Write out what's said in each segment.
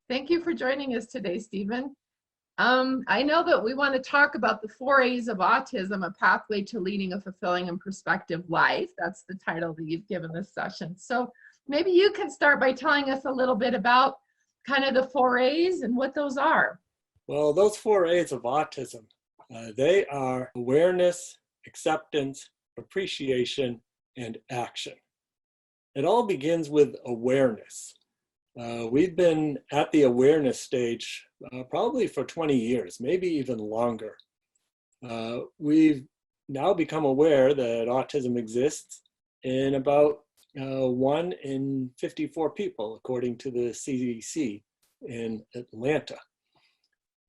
Thank you for joining us today, Stephen. I know that we want to talk about the 4A's of autism, a pathway to leading a fulfilling and prospective life. That's the title that you've given this session. So maybe you can start by telling us a little bit about kind of the 4A's and what those are. Well, those 4A's of autism, they are awareness, acceptance, appreciation, and action. It all begins with awareness. We've been at the awareness stage probably for 20 years, maybe even longer. We've now become aware that autism exists in about 1 in 54 people, according to the CDC in Atlanta.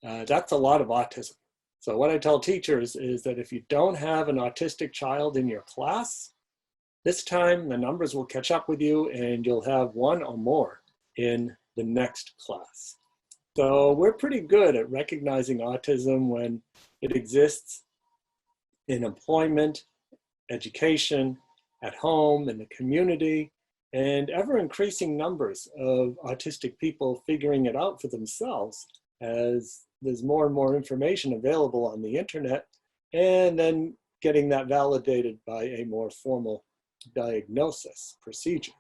That's a lot of autism. So what I tell teachers is that if you don't have an autistic child in your class, this time the numbers will catch up with you and you'll have 1 or more in the next class. So we're pretty good at recognizing autism when it exists in employment, education, at home, in the community, and ever increasing numbers of autistic people figuring it out for themselves as there's more and more information available on the internet, and then getting that validated by a more formal diagnosis procedure.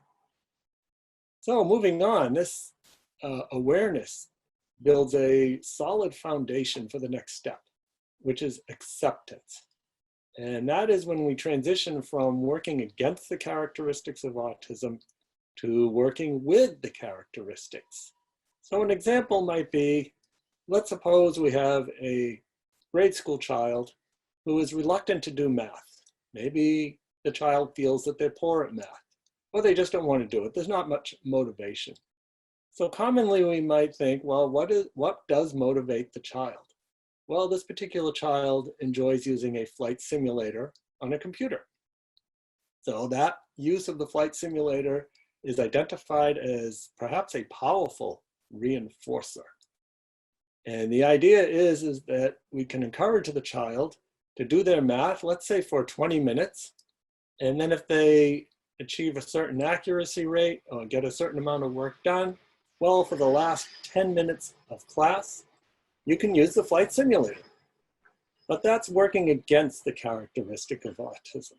So moving on, this awareness builds a solid foundation for the next step, which is acceptance. And that is when we transition from working against the characteristics of autism to working with the characteristics. So an example might be, let's suppose we have a grade school child who is reluctant to do math. Maybe the child feels that they're poor at math, or they just don't want to do it. There's not much motivation. So commonly we might think, well, what does motivate the child? Well, this particular child enjoys using a flight simulator on a computer. So that use of the flight simulator is identified as perhaps a powerful reinforcer. And the idea is that we can encourage the child to do their math, let's say for 20 minutes. And then if they achieve a certain accuracy rate or get a certain amount of work done, well, for the last 10 minutes of class, you can use the flight simulator. But that's working against the characteristic of autism.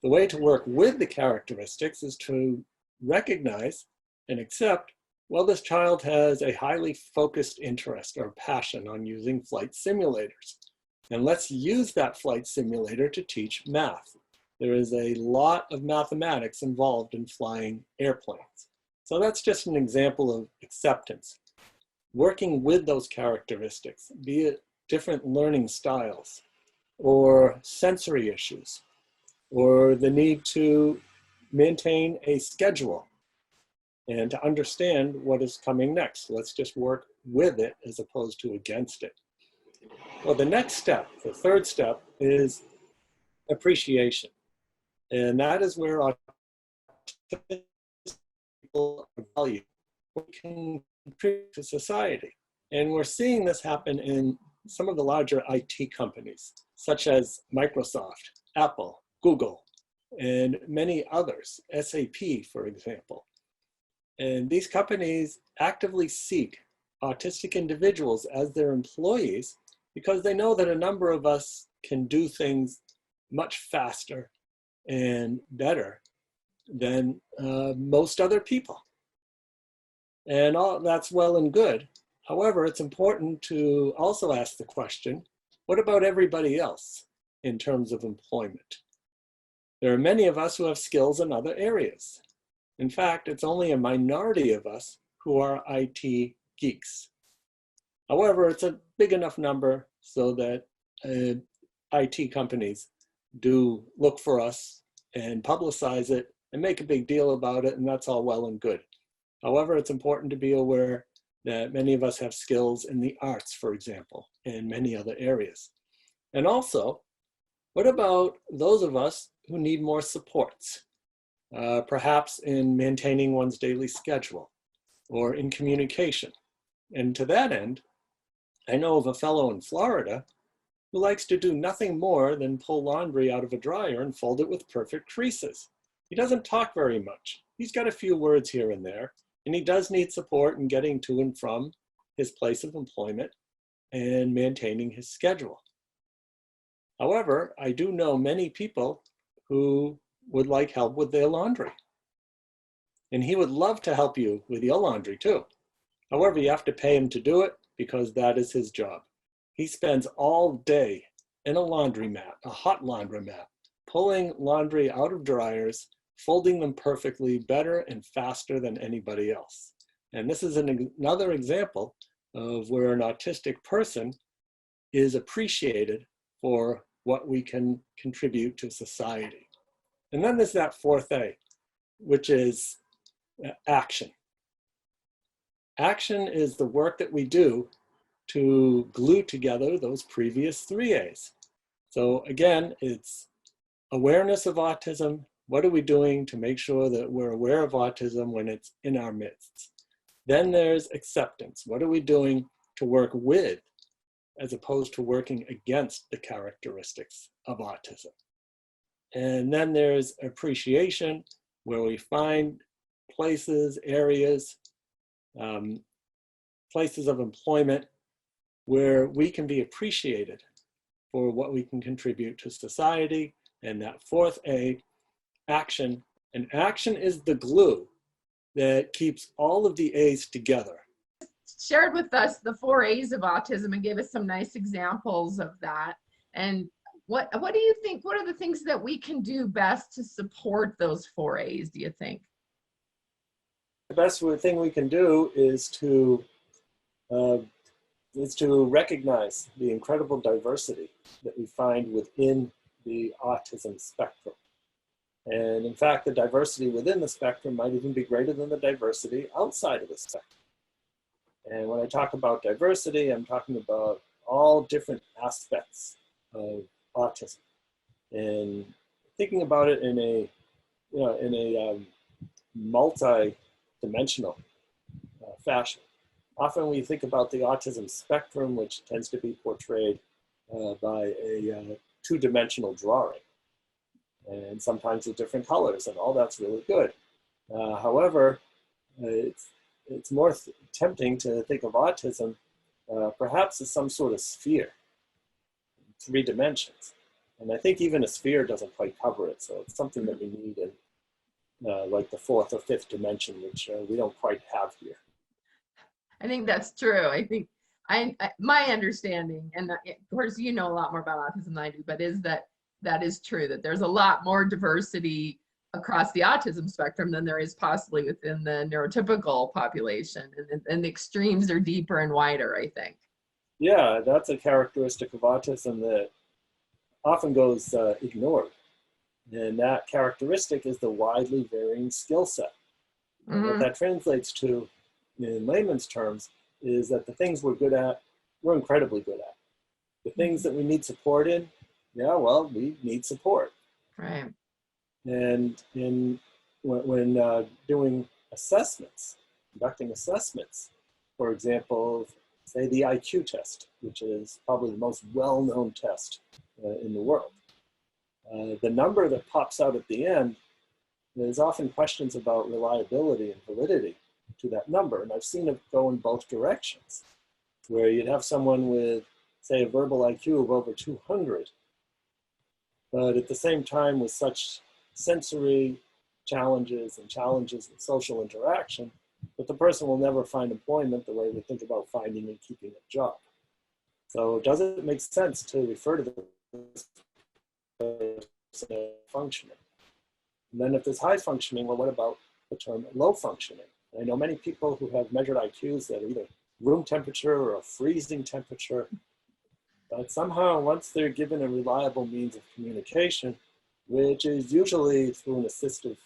The way to work with the characteristics is to recognize and accept, well, this child has a highly focused interest or passion on using flight simulators. And let's use that flight simulator to teach math. There is a lot of mathematics involved in flying airplanes. So that's just an example of acceptance. Working with those characteristics, be it different learning styles, or sensory issues, or the need to maintain a schedule and to understand what is coming next. Let's just work with it as opposed to against it. Well, the next step, the third step, is appreciation. And that is where autistic people are valued. We can contribute to society. And we're seeing this happen in some of the larger IT companies, such as Microsoft, Apple, Google, and many others, SAP, for example. And these companies actively seek autistic individuals as their employees because they know that a number of us can do things much faster and better than most other people. And all that's well and good. However, it's important to also ask the question, what about everybody else in terms of employment? There are many of us who have skills in other areas. In fact, it's only a minority of us who are IT geeks. However, it's a big enough number so that IT companies do look for us and publicize it and make a big deal about it, and that's all well and good. However, it's important to be aware that many of us have skills in the arts, for example, and many other areas. And also, what about those of us who need more supports? Perhaps in maintaining one's daily schedule or in communication. And to that end, I know of a fellow in Florida who likes to do nothing more than pull laundry out of a dryer and fold it with perfect creases. He doesn't talk very much. He's got a few words here and there, And he does need support in getting to and from his place of employment and maintaining his schedule. However, I do know many people who would like help with their laundry. And he would love to help you with your laundry too. However, you have to pay him to do it because that is his job. He spends all day in a laundromat, a hot laundromat, pulling laundry out of dryers, folding them perfectly, better and faster than anybody else. And this is another example of where an autistic person is appreciated for what we can contribute to society. And then there's that fourth A, which is action. Action is the work that we do to glue together those previous three A's. So again, it's awareness of autism. What are we doing to make sure that we're aware of autism when it's in our midst? Then there's acceptance. What are we doing to work with as opposed to working against the characteristics of autism? And then there's appreciation, where we find places, areas, places of employment where we can be appreciated for what we can contribute to society. And that fourth A, action. And action is the glue that keeps all of the A's together. Shared with us the 4 A's of autism and gave us some nice examples of that. And what do you think, what are the things that we can do best to support those 4 A's, do you think? The best thing we can do is to recognize the incredible diversity that we find within the autism spectrum. And in fact, the diversity within the spectrum might even be greater than the diversity outside of the spectrum. And when I talk about diversity, I'm talking about all different aspects of autism. And thinking about it in a multi-dimensional fashion. Often we think about the autism spectrum, which tends to be portrayed by a two-dimensional drawing, and sometimes with different colors, and all that's really good. However, it's more tempting to think of autism perhaps as some sort of sphere, 3 dimensions. And I think even a sphere doesn't quite cover it, so it's something that we need in like the 4th or 5th dimension, which we don't quite have here. I think that's true. I think my understanding, and of course you know a lot more about autism than I do, but is that is true, that there's a lot more diversity across the autism spectrum than there is possibly within the neurotypical population, and the extremes are deeper and wider, I think. Yeah, that's a characteristic of autism that often goes ignored. And that characteristic is the widely varying skill set. And what that translates to, in layman's terms, is that the things we're good at, we're incredibly good at. The things that we need support in, yeah, well, we need support. Right. And when doing assessments, conducting assessments, for example, say the IQ test, which is probably the most well-known test in the world. The number that pops out at the end, there's often questions about reliability and validity to that number. And I've seen it go in both directions, where you'd have someone with, say, a verbal IQ of over 200, but at the same time with such sensory challenges and challenges in social interaction that the person will never find employment the way we think about finding and keeping a job. So does it make sense to refer to this as functioning? And then if there's high functioning, well, what about the term low functioning? I know many people who have measured IQs that are either room temperature or a freezing temperature, but somehow once they're given a reliable means of communication, which is usually through an assistive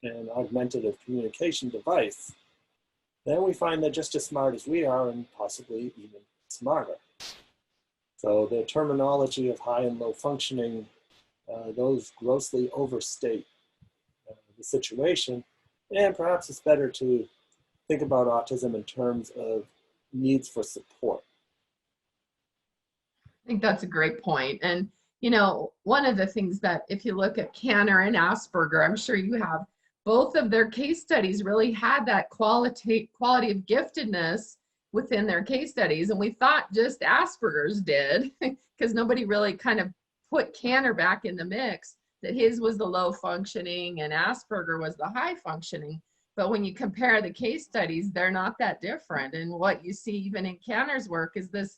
and augmentative communication device, then we find they're just as smart as we are and possibly even smarter. So the terminology of high and low functioning, those grossly overstate the situation. And perhaps it's better to think about autism in terms of needs for support. I think that's a great point. And, you know, one of the things that if you look at Canner and Asperger, I'm sure you have both of their case studies really had that quality of giftedness within their case studies. And we thought just Asperger's did, because nobody really kind of put Canner back in the mix, that his was the low functioning and Asperger was the high functioning. But when you compare the case studies, they're not that different. And what you see even in Canner's work is this,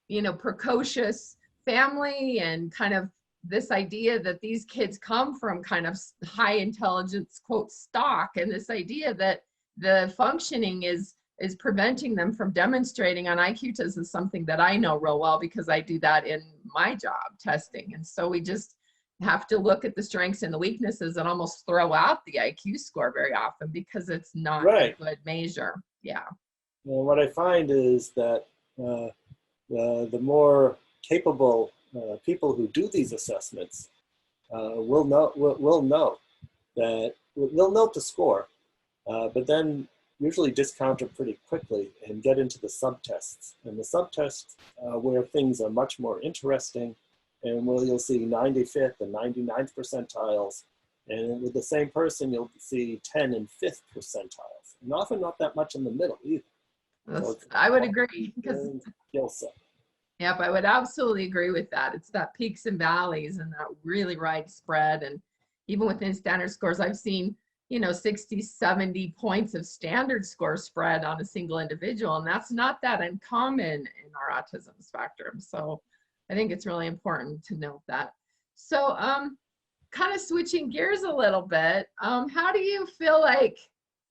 you know, precocious family, and kind of this idea that these kids come from kind of high intelligence, quote, stock, and this idea that the functioning is preventing them from demonstrating on IQ tests is something that I know real well, because I do that in my job, testing. And so we just have to look at the strengths and the weaknesses and almost throw out the IQ score very often, because it's not a good measure. Yeah. Well, what I find is that the more capable people who do these assessments will note the score, but then usually discount it pretty quickly and get into the subtests. And the subtests where things are much more interesting, and where you'll see 95th and 99th percentiles, and with the same person you'll see 10 and 5th percentiles, and often not that much in the middle either. So I would agree. Skill set. Yep, I would absolutely agree with that. It's that peaks and valleys and that really wide spread. And even within standard scores, I've seen, you know, 60, 70 points of standard score spread on a single individual. And that's not that uncommon in our autism spectrum. So I think it's really important to note that. So kind of switching gears a little bit, how do you feel like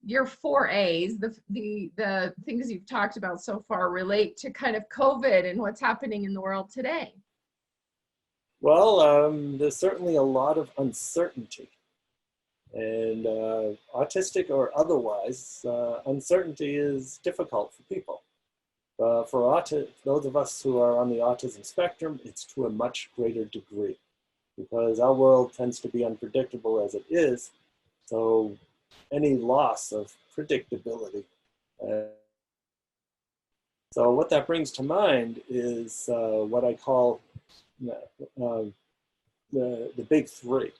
your 4As, the things you've talked about so far, relate to kind of COVID and what's happening in the world today? Well, there's certainly a lot of uncertainty, and autistic or otherwise, uncertainty is difficult for people. For those of us who are on the autism spectrum, it's to a much greater degree, because our world tends to be unpredictable as it is. So any loss of predictability. So what that brings to mind is what I call the big three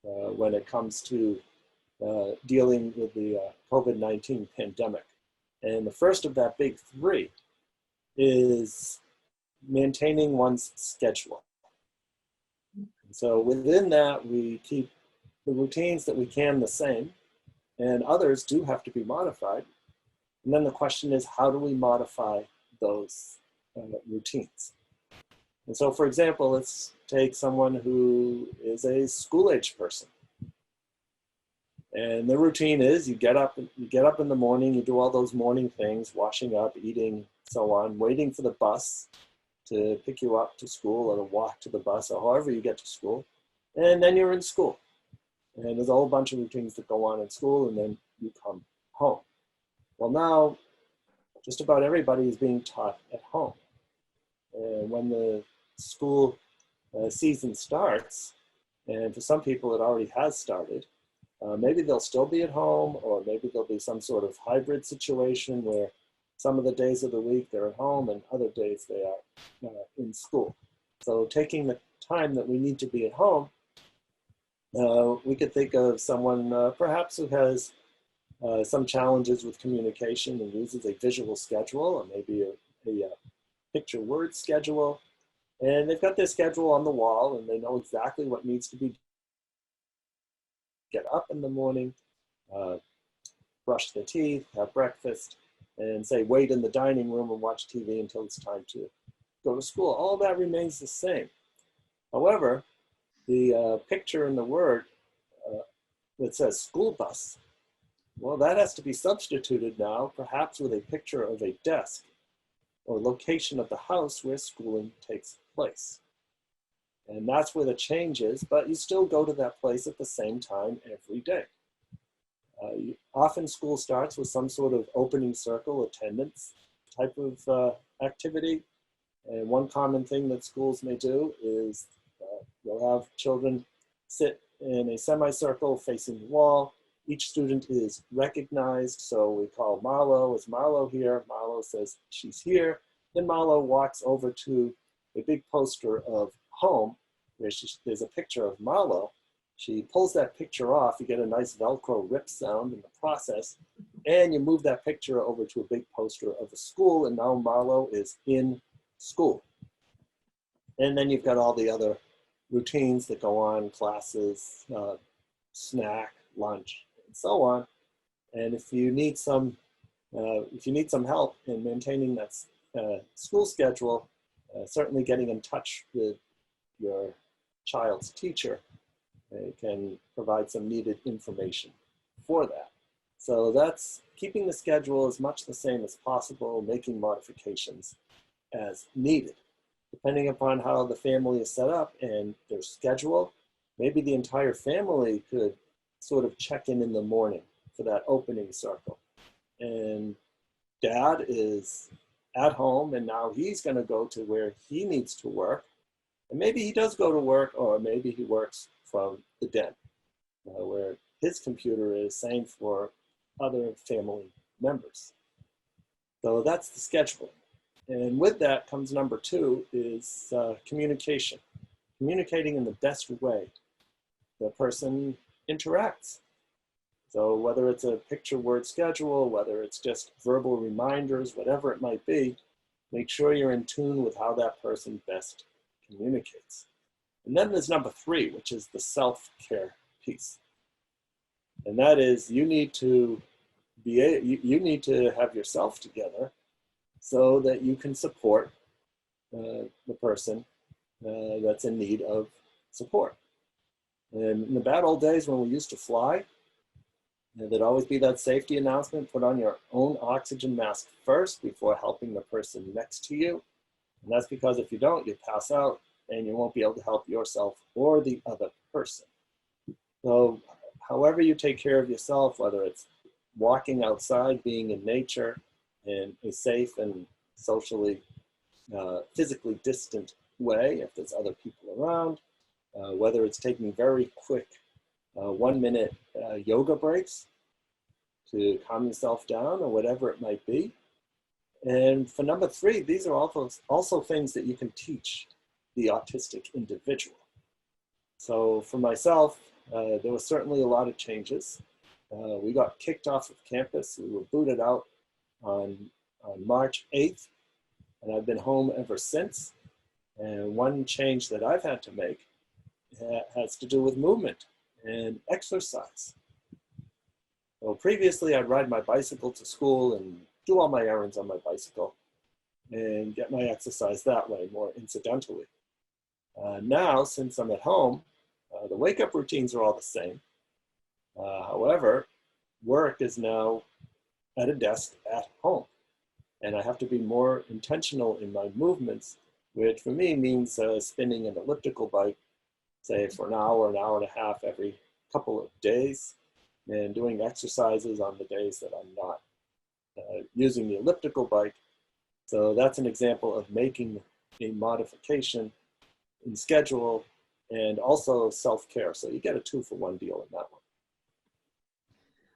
when it comes to dealing with the COVID-19 pandemic. And the first of that big three is maintaining one's schedule. And so within that, we keep the routines that we can the same, and others do have to be modified. And then the question is, how do we modify those routines? And so, for example, let's take someone who is a school-age person. And the routine is you get up in the morning, you do all those morning things, washing up, eating, so on, waiting for the bus to pick you up to school, or to walk to the bus, or however you get to school. And then you're in school. And there's a whole bunch of routines that go on in school, and then you come home. Well, now, just about everybody is being taught at home. And when the school season starts, and for some people it already has started, maybe they'll still be at home, or maybe there'll be some sort of hybrid situation where some of the days of the week they're at home and other days they are in school. So taking the time that we need to be at home, we could think of someone perhaps who has some challenges with communication and uses a visual schedule, or maybe a picture word schedule. And they've got their schedule on the wall, and they know exactly what needs to be done. Get up in the morning, brush their teeth, have breakfast, and say wait in the dining room and watch TV until it's time to go to school. All that remains the same. However, the picture in the word that says school bus, well, that has to be substituted now, perhaps with a picture of a desk or location of the house where schooling takes place. And that's where the change is, but you still go to that place at the same time every day. Often school starts with some sort of opening circle attendance type of activity. And one common thing that schools may do is you'll have children sit in a semicircle facing the wall. Each student is recognized, so we call Marlo. Is Marlo here? Marlo says she's here. Then Marlo walks over to a big poster of home, where there's a picture of Marlo, She pulls that picture off, you get a nice Velcro rip sound in the process, and you move that picture over to a big poster of a school, and now Marlo is in school. And then you've got all the other routines that go on, classes, snack, lunch, and so on. And if you need some help in maintaining that school schedule, certainly getting in touch with your child's teacher can provide some needed information for that. So that's keeping the schedule as much the same as possible, making modifications as needed. Depending upon how the family is set up and their schedule, maybe the entire family could sort of check in the morning for that opening circle. And dad is at home and now he's going to go to where he needs to work. And maybe he does go to work, or maybe he works from the den where his computer is, same for other family members. So that's the scheduling. And with that comes number 2 is communication. Communicating in the best way the person interacts. So whether it's a picture word schedule, whether it's just verbal reminders, whatever it might be, make sure you're in tune with how that person best communicates. And then there's number 3, which is the self-care piece. And that is you need to have yourself together so that you can support the person that's in need of support. And in the bad old days when we used to fly, there'd always be that safety announcement: put on your own oxygen mask first before helping the person next to you. And that's because if you don't, you pass out and you won't be able to help yourself or the other person. So however you take care of yourself, whether it's walking outside, being in nature in a safe and socially, physically distant way, if there's other people around, whether it's taking very quick 1-minute yoga breaks to calm yourself down or whatever it might be. And for number 3, these are also things that you can teach the autistic individual. So for myself, there was certainly a lot of changes. We got kicked off of campus. We were booted out on March 8th, and I've been home ever since. And one change that I've had to make has to do with movement and exercise. Well, previously I'd ride my bicycle to school and do all my errands on my bicycle and get my exercise that way, more incidentally. Now, since I'm at home, the wake-up routines are all the same. However, work is now at a desk at home, and I have to be more intentional in my movements, which for me means spinning an elliptical bike, say for an hour and a half every couple of days, and doing exercises on the days that I'm not using the elliptical bike. So that's an example of making a modification in schedule and also self-care. So you get a 2-for-1 deal in that one.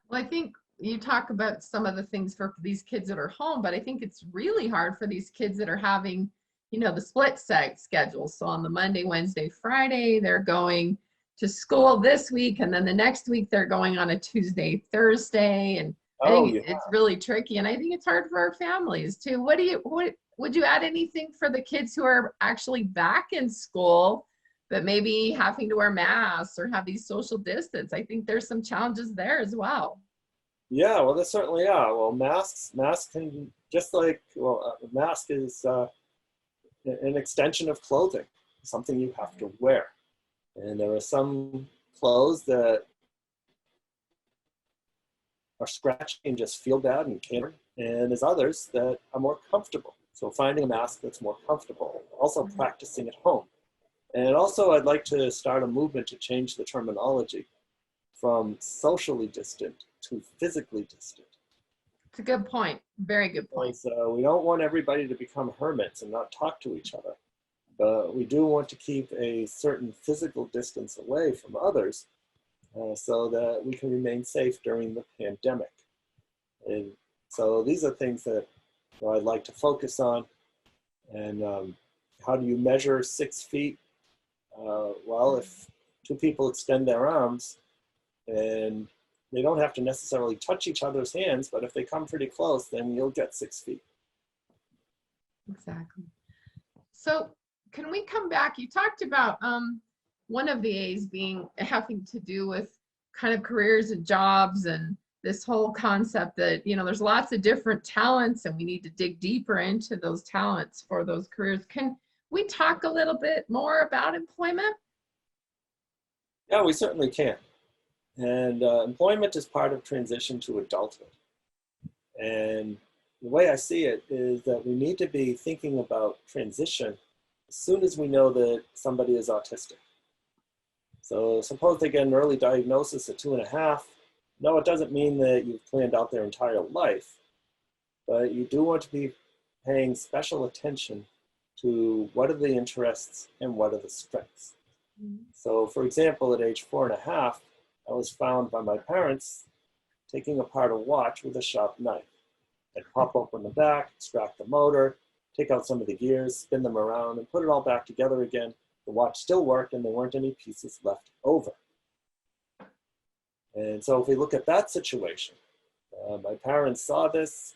Well, I think you talk about some of the things for these kids that are home, but I think it's really hard for these kids that are having, the split schedule. So on the Monday, Wednesday, Friday, they're going to school this week, and then the next week they're going on a Tuesday, Thursday, and I think it's really tricky. And I think it's hard for our families too. What would you add anything for the kids who are actually back in school, but maybe having to wear masks or have these social distance? I think there's some challenges there as well. Yeah, well, there certainly are. Well, masks can, just like, a mask is an extension of clothing, something you have to wear. And there are some clothes that are scratchy and just feel bad and can't, and there's others that are more comfortable. So finding a mask that's more comfortable, also practicing at home. And also I'd like to start a movement to change the terminology from socially distant to physically distant. It's a good point. Very good point. So we don't want everybody to become hermits and not talk to each other. But we do want to keep a certain physical distance away from others so that we can remain safe during the pandemic. And so these are things that I'd like to focus on. And how do you measure 6 feet? Well, if two people extend their arms, and they don't have to necessarily touch each other's hands, but if they come pretty close, then you'll get 6 feet. Exactly. So can we come back? You talked about one of the A's being having to do with kind of careers and jobs, and this whole concept that, you know, there's lots of different talents and we need to dig deeper into those talents for those careers. Can we talk a little bit more about employment? Yeah, we certainly can. And employment is part of transition to adulthood. And the way I see it is that we need to be thinking about transition as soon as we know that somebody is autistic. So suppose they get an early diagnosis at 2.5. No, it doesn't mean that you've planned out their entire life, but you do want to be paying special attention to what are the interests and what are the strengths. So for example, at age 4.5, I was found by my parents taking apart a watch with a sharp knife. I'd pop open the back, extract the motor, take out some of the gears, spin them around, and put it all back together again. The watch still worked and there weren't any pieces left over. And so if we look at that situation, my parents saw this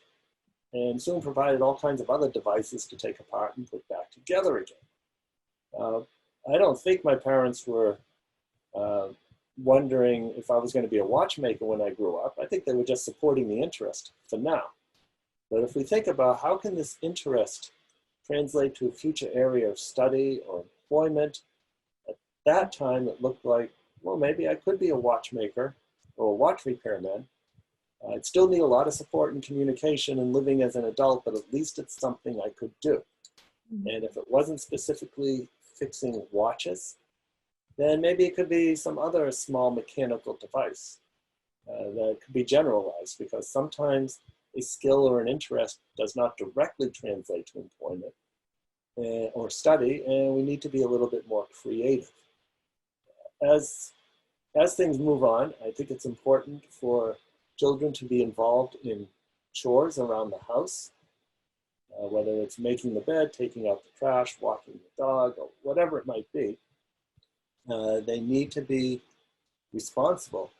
and soon provided all kinds of other devices to take apart and put back together again. I don't think my parents were wondering if I was going to be a watchmaker when I grew up. I think they were just supporting the interest for now. But if we think about how can this interest translate to a future area of study or employment, at that time it looked like, well, maybe I could be a watchmaker or a watch repairman. I'd still need a lot of support and communication and living as an adult, but at least it's something I could do. And if it wasn't specifically fixing watches, then maybe it could be some other small mechanical device that could be generalized, because sometimes a skill or an interest does not directly translate to employment or study, and we need to be a little bit more creative. As things move on, I think it's important for children to be involved in chores around the house, whether it's making the bed, taking out the trash, walking the dog, or whatever it might be. They need to be responsible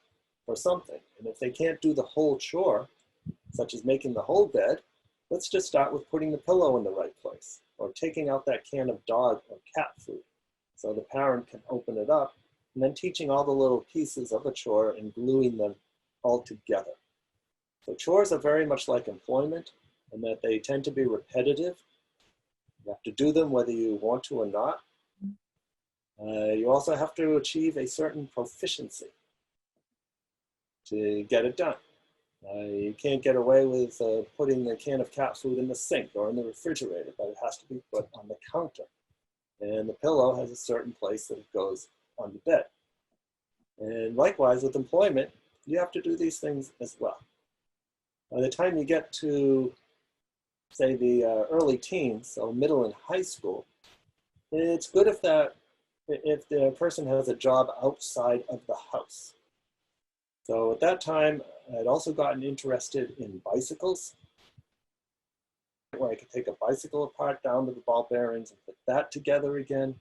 for something. And if they can't do the whole chore, such as making the whole bed, let's just start with putting the pillow in the right place, or taking out that can of dog or cat food so the parent can open it up, and then teaching all the little pieces of a chore and gluing them all together. So chores are very much like employment, in that they tend to be repetitive. You have to do them whether you want to or not. You also have to achieve a certain proficiency to get it done. You can't get away with putting a can of cat food in the sink or in the refrigerator, but it has to be put on the counter. And the pillow has a certain place that it goes on the bed. And likewise with employment, you have to do these things as well. By the time you get to, say, the early teens, so middle and high school, it's good if the person has a job outside of the house. So at that time, I'd also gotten interested in bicycles, where I could take a bicycle apart down to the ball bearings and put that together again.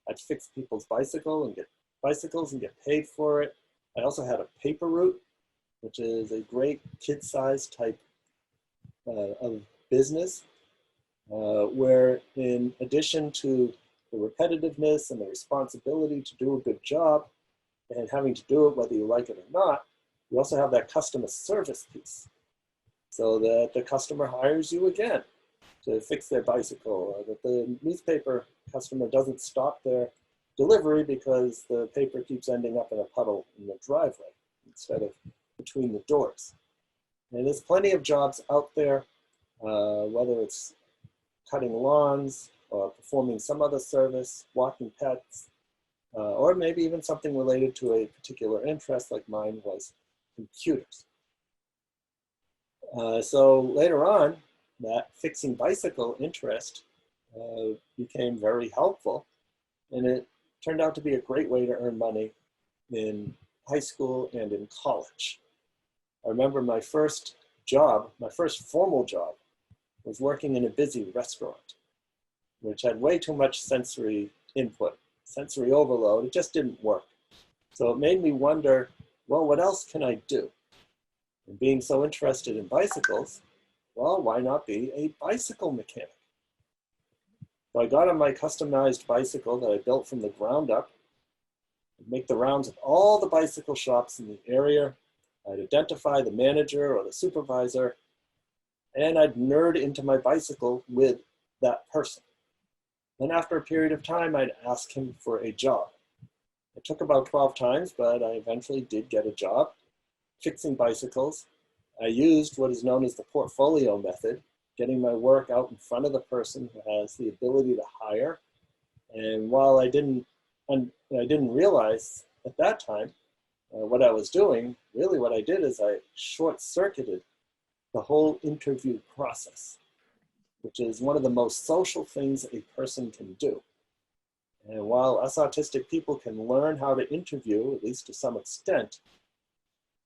I'd fix people's bicycles and get paid for it. I also had a paper route, which is a great kid-sized type of business, where in addition to the repetitiveness and the responsibility to do a good job and having to do it whether you like it or not, you also have that customer service piece, so that the customer hires you again to fix their bicycle, or that the newspaper customer doesn't stop their delivery because the paper keeps ending up in a puddle in the driveway instead of between the doors. And there's plenty of jobs out there, whether it's cutting lawns or performing some other service, walking pets, or maybe even something related to a particular interest like mine was computers. So later on, that fixing bicycle interest became very helpful, and it turned out to be a great way to earn money in high school and in college. I remember my first job, my first formal job, was working in a busy restaurant, which had way too much sensory input, sensory overload. It just didn't work. So it made me wonder, well, what else can I do? And being so interested in bicycles, well, why not be a bicycle mechanic? So I got on my customized bicycle that I built from the ground up. I'd make the rounds of all the bicycle shops in the area. I'd identify the manager or the supervisor, and I'd nerd into my bicycle with that person. Then after a period of time, I'd ask him for a job. It took about 12 times, but I eventually did get a job fixing bicycles. I used what is known as the portfolio method, getting my work out in front of the person who has the ability to hire. And while I didn't realize at that time what I was doing, really what I did is I short-circuited the whole interview process, which is one of the most social things a person can do. And while us autistic people can learn how to interview, at least to some extent,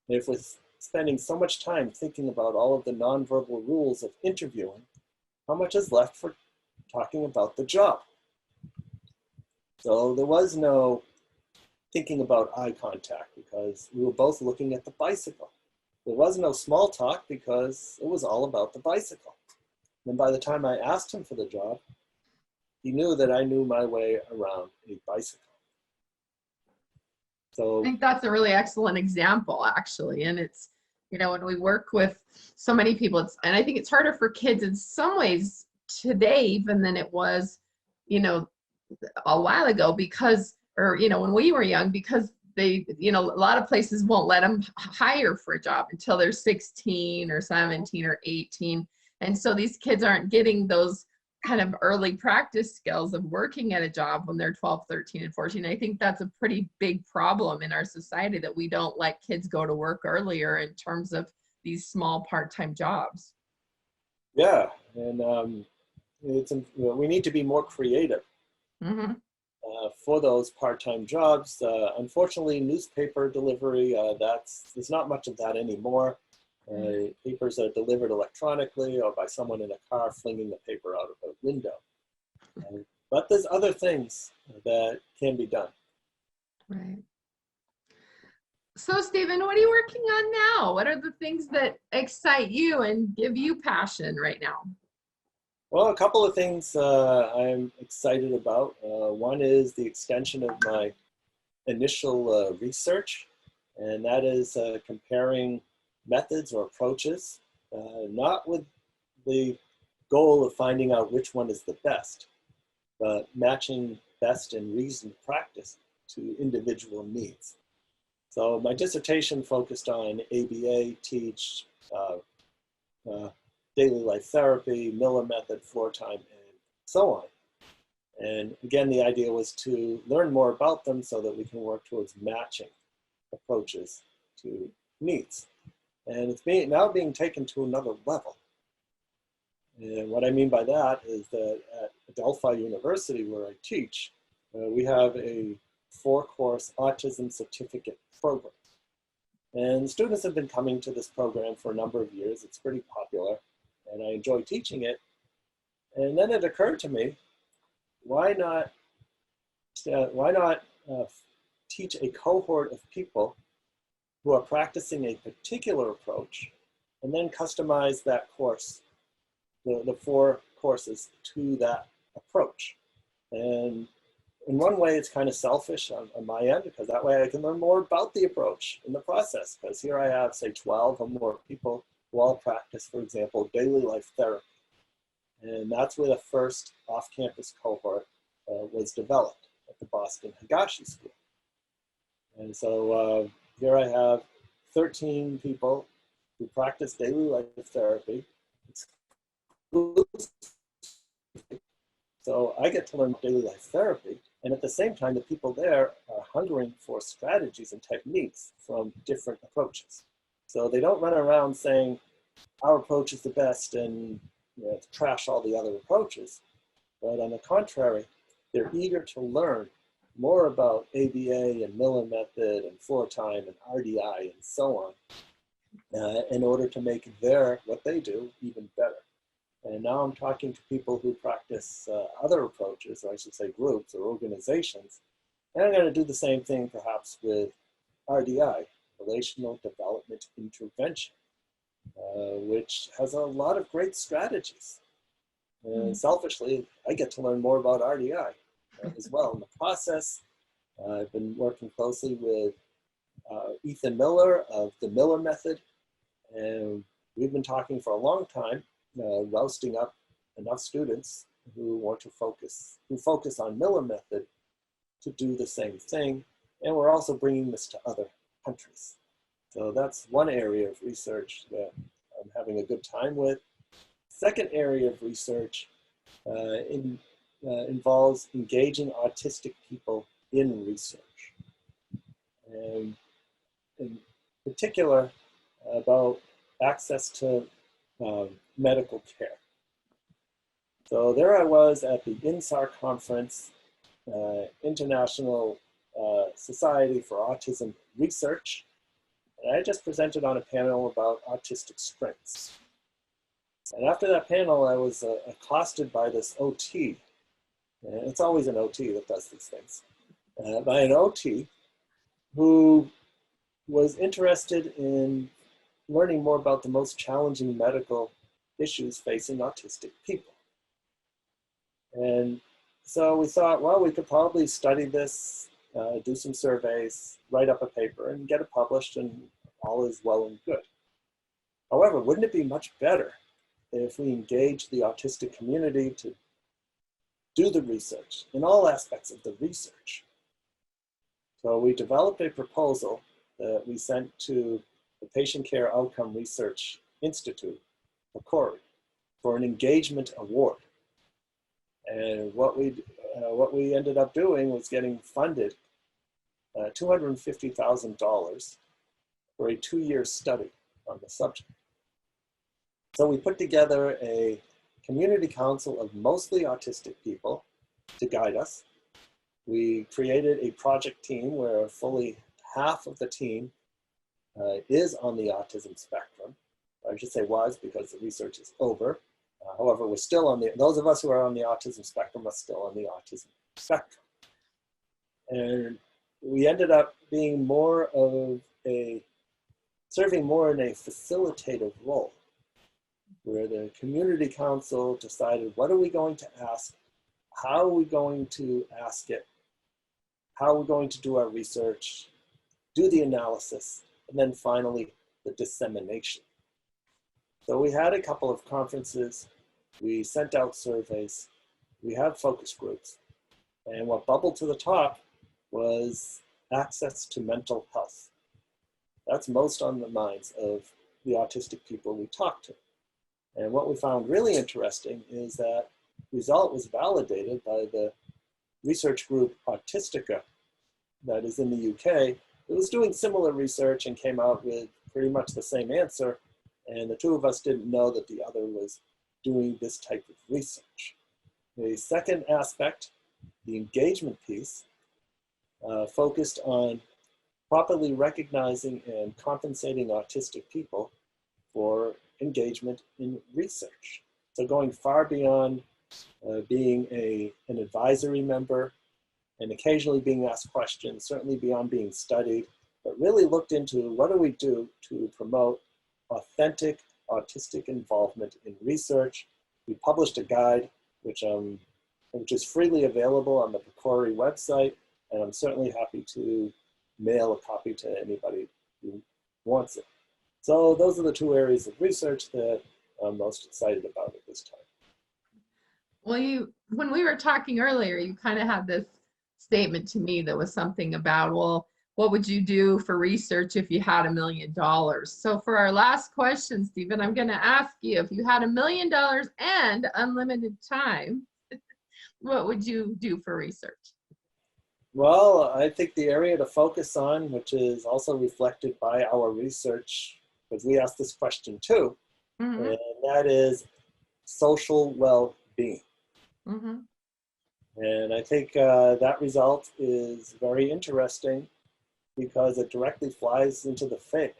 if we're spending so much time thinking about all of the nonverbal rules of interviewing, how much is left for talking about the job? So there was no thinking about eye contact because we were both looking at the bicycle. There was no small talk because it was all about the bicycle. And by the time I asked him for the job, he knew that I knew my way around a bicycle. So I think that's a really excellent example, actually. And it's, you know, when we work with so many people, and I think it's harder for kids in some ways today even than it was, you know, a while ago because, or, you know, when we were young, because they, you know, a lot of places won't let them hire for a job until they're 16 or 17 or 18. And so these kids aren't getting those kind of early practice skills of working at a job when they're 12, 13, and 14. I think that's a pretty big problem in our society that we don't let kids go to work earlier in terms of these small part-time jobs. yeah, and we need to be more creative Mm-hmm. for those part-time jobs. Unfortunately, newspaper delivery, there's not much of that anymore. Papers are delivered electronically or by someone in a car flinging the paper out of a window. But there's other things that can be done. Right. So, Stephen, what are you working on now? What are the things that excite you and give you passion right now? Well, a couple of things I'm excited about. One is the extension of my initial research, and that is comparing methods or approaches, not with the goal of finding out which one is the best, but matching best and reasoned practice to individual needs. So my dissertation focused on ABA, TEACH, daily life therapy, Miller method, floor time, and so on. And again, the idea was to learn more about them so that we can work towards matching approaches to needs. And it's now being taken to another level. And what I mean by that is that at Adelphi University, where I teach, we have a 4-course autism certificate program. And students have been coming to this program for a number of years. It's pretty popular, and I enjoy teaching it. And then it occurred to me, why not teach a cohort of people who are practicing a particular approach and then customize that course, the 4 courses to that approach. And in one way, it's kind of selfish on my end, because that way I can learn more about the approach in the process. Because here I have, say, 12 or more people who all practice, for example, daily life therapy. And that's where the first off-campus cohort was developed at the Boston Higashi School. And so here I have 13 people who practice daily life therapy. So I get to learn daily life therapy. And at the same time, the people there are hungering for strategies and techniques from different approaches. So they don't run around saying, our approach is the best and trash all the other approaches. But on the contrary, they're eager to learn more about ABA and Miller method and floor time and RDI and so on in order to make what they do even better. And now I'm talking to people who practice other approaches, or I should say groups or organizations. And I'm going to do the same thing perhaps with RDI, Relational Development Intervention, which has a lot of great strategies. And selfishly, I get to learn more about RDI as well in the process. I've been working closely with Ethan Miller of the Miller Method, and we've been talking for a long time, rousting up enough students who want to focus on Miller Method to do the same thing. And we're also bringing this to other countries. So that's one area of research that I'm having a good time with. Second area of research involves engaging autistic people in research. And in particular, about access to medical care. So there I was at the INSAR conference, International Society for Autism Research, and I just presented on a panel about autistic strengths. And after that panel, I was accosted by this OT. And it's always an OT that does these things. By an OT who was interested in learning more about the most challenging medical issues facing autistic people. And so we thought, well, we could probably study this, do some surveys, write up a paper, and get it published, and all is well and good. However, wouldn't it be much better if we engage the autistic community to do the research in all aspects of the research? So we developed a proposal that we sent to the Patient Care Outcome Research Institute, PCORI, for an engagement award. And what we ended up doing was getting funded $250,000 for a 2-year study on the subject. So we put together a community council of mostly autistic people to guide us. We created a project team where fully half of the team is on the autism spectrum. I should say was, because the research is over. However, we're still on those of us who are on the autism spectrum are still on the autism spectrum. And we ended up being serving more in a facilitative role, where the community council decided, what are we going to ask? How are we going to ask it? How are we going to do our research, do the analysis, and then finally the dissemination. So we had a couple of conferences, we sent out surveys, we had focus groups, and what bubbled to the top was access to mental health. That's most on the minds of the autistic people we talked to. And what we found really interesting is that result was validated by the research group Autistica that is in the UK. It was doing similar research and came out with pretty much the same answer. And the two of us didn't know that the other was doing this type of research. The second aspect, the engagement piece, focused on properly recognizing and compensating autistic people for engagement in research. So going far beyond being an advisory member and occasionally being asked questions, certainly beyond being studied, but really looked into what do we do to promote authentic autistic involvement in research. We published a guide which is freely available on the PCORI website, and I'm certainly happy to mail a copy to anybody who wants it. So those are the two areas of research that I'm most excited about at this time. Well, when we were talking earlier, you kind of had this statement to me that was something about, well, what would you do for research if you had $1 million? So for our last question, Stephen, I'm going to ask you, if you had $1 million and unlimited time, what would you do for research? Well, I think the area to focus on, which is also reflected by our research, because we asked this question too, and that is social well-being. And I think that result is very interesting because it directly flies into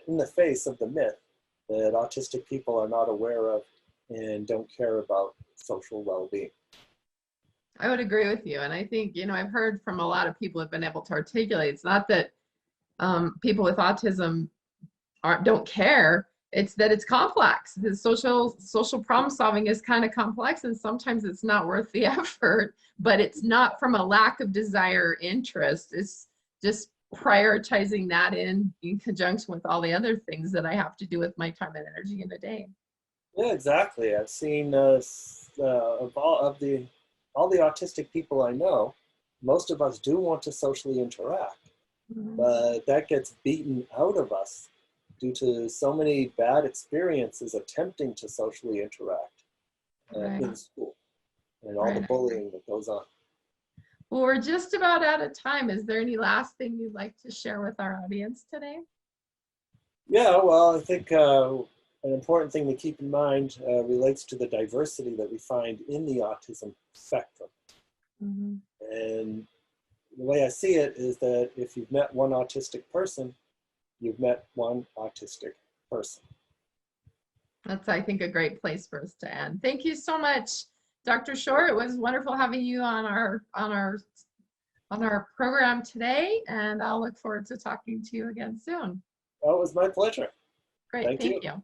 in the face of the myth that autistic people are not aware of and don't care about social well-being. I would agree with you. And I think, I've heard from a lot of people who have been able to articulate, it's not that people with autism don't care. It's that it's complex. The social problem solving is kind of complex, and sometimes it's not worth the effort, but it's not from a lack of desire or interest. It's just prioritizing that in conjunction with all the other things that I have to do with my time and energy in a day. Yeah, exactly. I've seen of all the autistic people I know, most of us do want to socially interact, Mhm. but that gets beaten out of us due to so many bad experiences attempting to socially interact Right, in school and all the right. bullying that goes on. Well, we're just about out of time. Is there any last thing you'd like to share with our audience today? Yeah, well, I think an important thing to keep in mind relates to the diversity that we find in the autism spectrum. Mhm. And the way I see it is that if you've met one autistic person, you've met one autistic person. That's, I think, a great place for us to end. Thank you so much, Dr. Shore. It was wonderful having you on our program today, and I'll look forward to talking to you again soon. Well, it was my pleasure. Great, Thank you. thank you.